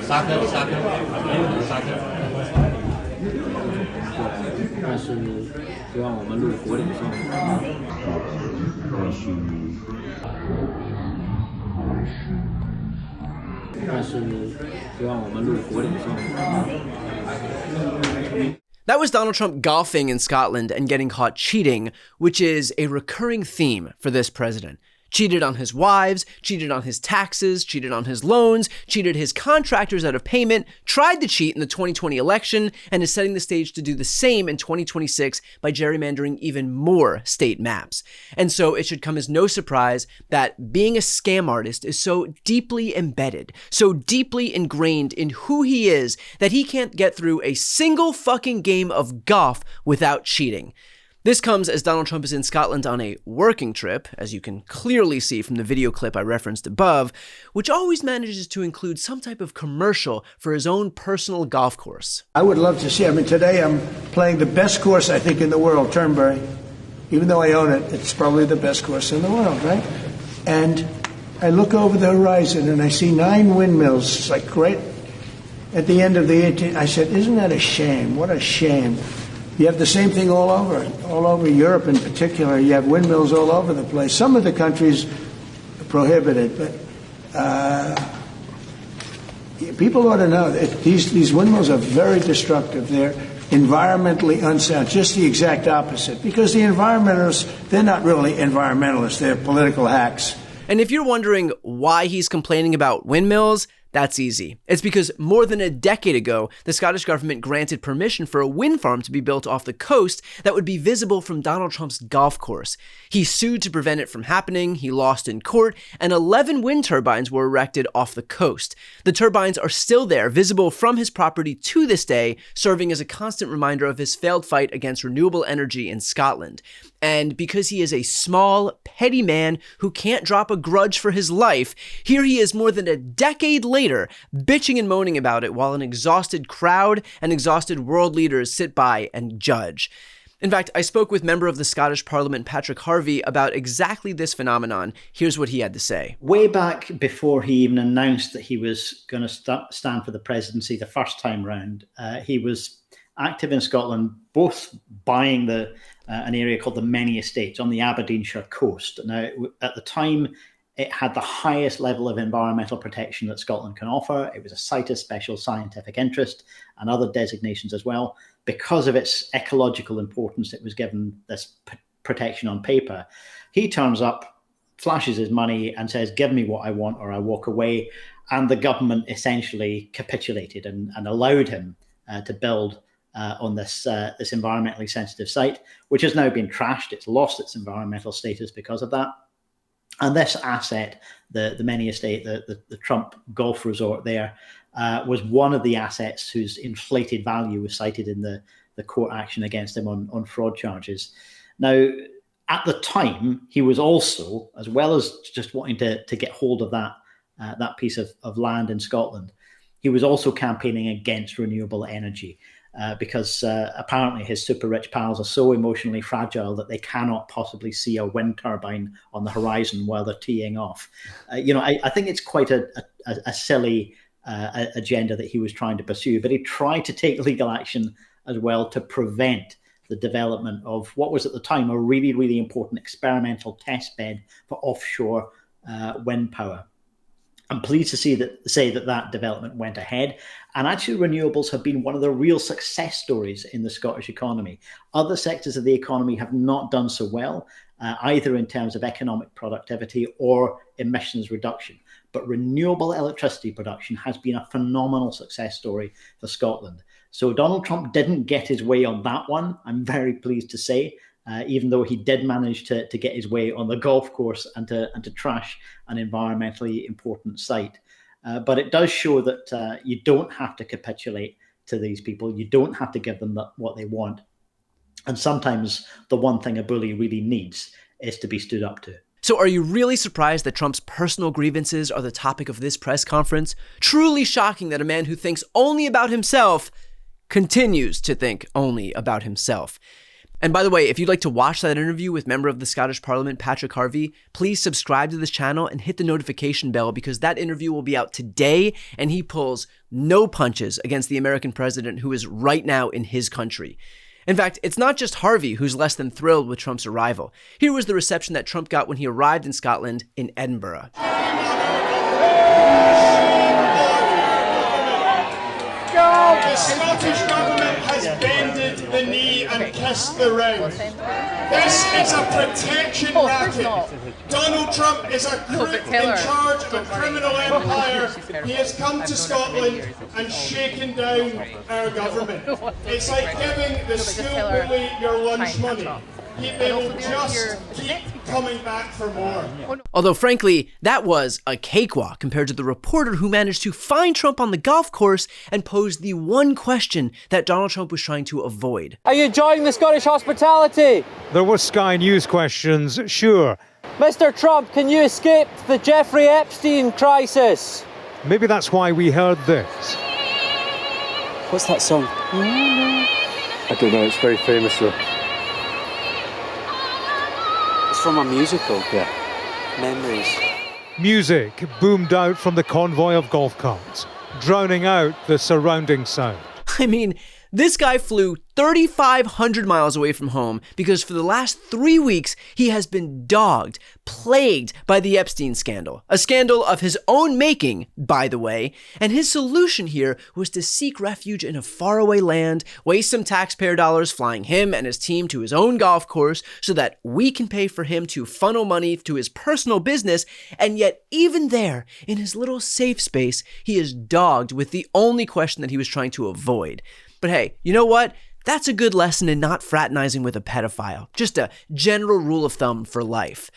但是希望我们录国领上。但是希望我们录国领上。That was Donald Trump golfing in Scotland and getting caught cheating, which is a recurring theme for this president. Cheated on his wives, cheated on his taxes, cheated on his loans, cheated his contractors out of payment, tried to cheat in the 2020 election, and is setting the stage to do the same in 2026 by gerrymandering even more state maps. And so it should come as no surprise that being a scam artist is so deeply embedded, so deeply ingrained in who he is that he can't get through a single fucking game of golf without cheating. This comes as Donald Trump is in Scotland on a working trip, as you can clearly see from the video clip I referenced above, which always manages to include some type of commercial for his own personal golf course. I would love to see, today I'm playing the best course, I think, in the world, Turnberry. Even though I own it, it's probably the best course in the world, right? And I look over the horizon and I see 9 windmills. It's like right at the end of the 18th. I said, isn't that a shame? What a shame. You have the same thing all over Europe in particular. You have windmills all over the place. Some of the countries prohibit it, but people ought to know that these windmills are very destructive. They're environmentally unsound, just the exact opposite. Because the environmentalists, they're not really environmentalists, they're political hacks. And if you're wondering why he's complaining about windmills, that's easy. It's because more than a decade ago, the Scottish government granted permission for a wind farm to be built off the coast that would be visible from Donald Trump's golf course. He sued to prevent it from happening, he lost in court, and 11 wind turbines were erected off the coast. The turbines are still there, visible from his property to this day, serving as a constant reminder of his failed fight against renewable energy in Scotland. And because he is a small, petty man who can't drop a grudge for his life, here he is more than a decade later, bitching and moaning about it while an exhausted crowd and exhausted world leaders sit by and judge. In fact, I spoke with member of the Scottish Parliament, Patrick Harvey, about exactly this phenomenon. Here's what he had to say. Way back before he even announced that he was going to stand for the presidency the first time round, he was active in Scotland, both buying an area called the Many Estates on the Aberdeenshire coast. Now, at the time, it had the highest level of environmental protection that Scotland can offer. It was a site of special scientific interest and other designations as well. Because of its ecological importance, it was given this protection on paper. He turns up, flashes his money and says, give me what I want or I walk away. And the government essentially capitulated and allowed him to build on this environmentally sensitive site, which has now been trashed. It's lost its environmental status because of that. And this asset, the Many Estate, the Trump golf resort there, was one of the assets whose inflated value was cited in the court action against him on fraud charges. Now, at the time, he was also, as well as just wanting to get hold of that piece of land in Scotland, he was also campaigning against renewable energy. Because apparently his super rich pals are so emotionally fragile that they cannot possibly see a wind turbine on the horizon while they're teeing off. I think it's quite a silly agenda that he was trying to pursue, but he tried to take legal action as well to prevent the development of what was at the time a really, really important experimental test bed for offshore wind power. I'm pleased to say that development went ahead. And actually, renewables have been one of the real success stories in the Scottish economy. Other sectors of the economy have not done so well, either in terms of economic productivity or emissions reduction. But renewable electricity production has been a phenomenal success story for Scotland. So Donald Trump didn't get his way on that one, I'm very pleased to say. Even though he did manage to get his way on the golf course and to trash an environmentally important site. But it does show that you don't have to capitulate to these people. You don't have to give them what they want. And sometimes the one thing a bully really needs is to be stood up to. So are you really surprised that Trump's personal grievances are the topic of this press conference? Truly shocking that a man who thinks only about himself continues to think only about himself. And by the way, if you'd like to watch that interview with member of the Scottish Parliament, Patrick Harvey, please subscribe to this channel and hit the notification bell because that interview will be out today and he pulls no punches against the American president who is right now in his country. In fact, it's not just Harvey who's less than thrilled with Trump's arrival. Here was the reception that Trump got when he arrived in Scotland in Edinburgh. The Scottish Government has bended the knee and kissed the ring. This is a protection racket. Donald Trump is a crook in charge of a criminal empire. He has come to Scotland and shaken down our government. It's like giving the school bully your lunch money. They will just keep coming back for more. Although, frankly, that was a cakewalk compared to the reporter who managed to find Trump on the golf course and posed the one question that Donald Trump was trying to avoid. Are you enjoying the Scottish hospitality? There were Sky News questions, sure. Mr. Trump, can you escape the Jeffrey Epstein crisis? Maybe that's why we heard this. What's that song? I don't know, it's very famous though. It's from a musical. Yeah. Memories. Music boomed out from the convoy of golf carts, drowning out the surrounding sound. I mean, this guy flew 3,500 miles away from home because for the last 3 weeks, he has been dogged, plagued by the Epstein scandal. A scandal of his own making, by the way. And his solution here was to seek refuge in a faraway land, waste some taxpayer dollars flying him and his team to his own golf course so that we can pay for him to funnel money to his personal business. And yet, even there, in his little safe space, he is dogged with the only question that he was trying to avoid. But hey, you know what? That's a good lesson in not fraternizing with a pedophile. Just a general rule of thumb for life.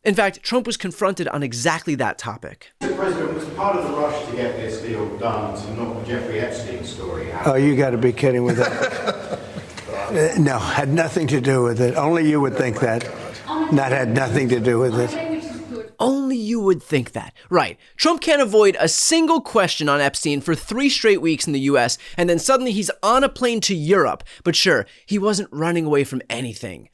In fact, Trump was confronted on exactly that topic. Mr. President, was part of the rush to get this deal done to knock the Jeffrey Epstein story out? Oh, you got to be kidding with that. No, had nothing to do with it. Only you would think that. That had nothing to do with it. Only you would think that. Right. Trump can't avoid a single question on Epstein for 3 straight weeks in the US, and then suddenly he's on a plane to Europe. But sure, he wasn't running away from anything.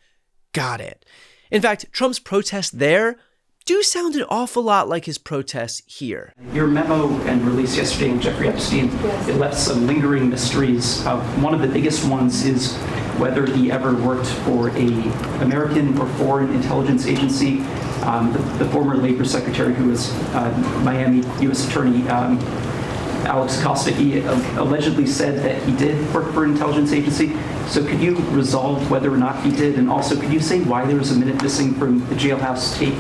Got it. In fact, Trump's protests there do sound an awful lot like his protests here. Your memo and release yesterday on Jeffrey Epstein, it left some lingering mysteries. One of the biggest ones is whether he ever worked for an American or foreign intelligence agency. The former Labor Secretary, who was Miami U.S. Attorney Alex Acosta, he allegedly said that he did work for an intelligence agency. So could you resolve whether or not he did? And also, could you say why there was a minute missing from the jailhouse tape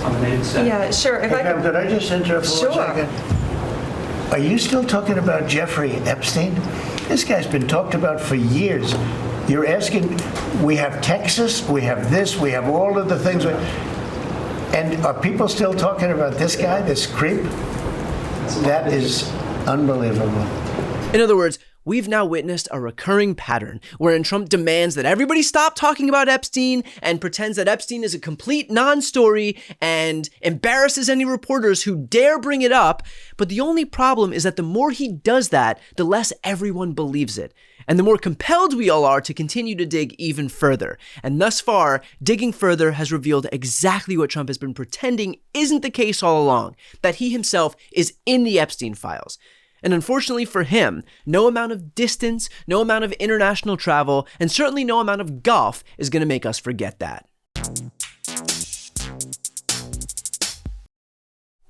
on the night of the staff? Yeah, sure. If Hey, Pam, did I just interrupt for 1 second? Are you still talking about Jeffrey Epstein? This guy's been talked about for years. You're asking, we have Texas, we have this, we have all of the things. And are people still talking about this guy, this creep? That is unbelievable. In other words, we've now witnessed a recurring pattern wherein Trump demands that everybody stop talking about Epstein and pretends that Epstein is a complete non-story and embarrasses any reporters who dare bring it up. But the only problem is that the more he does that, the less everyone believes it. And the more compelled we all are to continue to dig even further. And thus far, digging further has revealed exactly what Trump has been pretending isn't the case all along, that he himself is in the Epstein files. And unfortunately for him, no amount of distance, no amount of international travel, and certainly no amount of golf is going to make us forget that.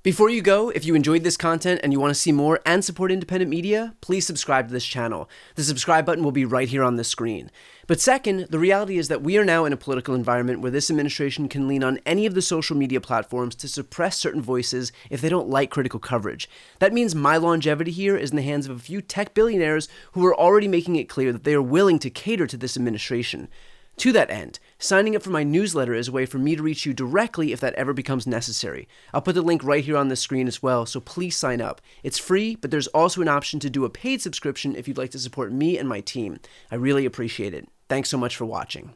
Before you go, if you enjoyed this content and you want to see more and support independent media, please subscribe to this channel. The subscribe button will be right here on the screen. But second, the reality is that we are now in a political environment where this administration can lean on any of the social media platforms to suppress certain voices if they don't like critical coverage. That means my longevity here is in the hands of a few tech billionaires who are already making it clear that they are willing to cater to this administration. To that end, signing up for my newsletter is a way for me to reach you directly if that ever becomes necessary. I'll put the link right here on the screen as well, so please sign up. It's free, but there's also an option to do a paid subscription if you'd like to support me and my team. I really appreciate it. Thanks so much for watching.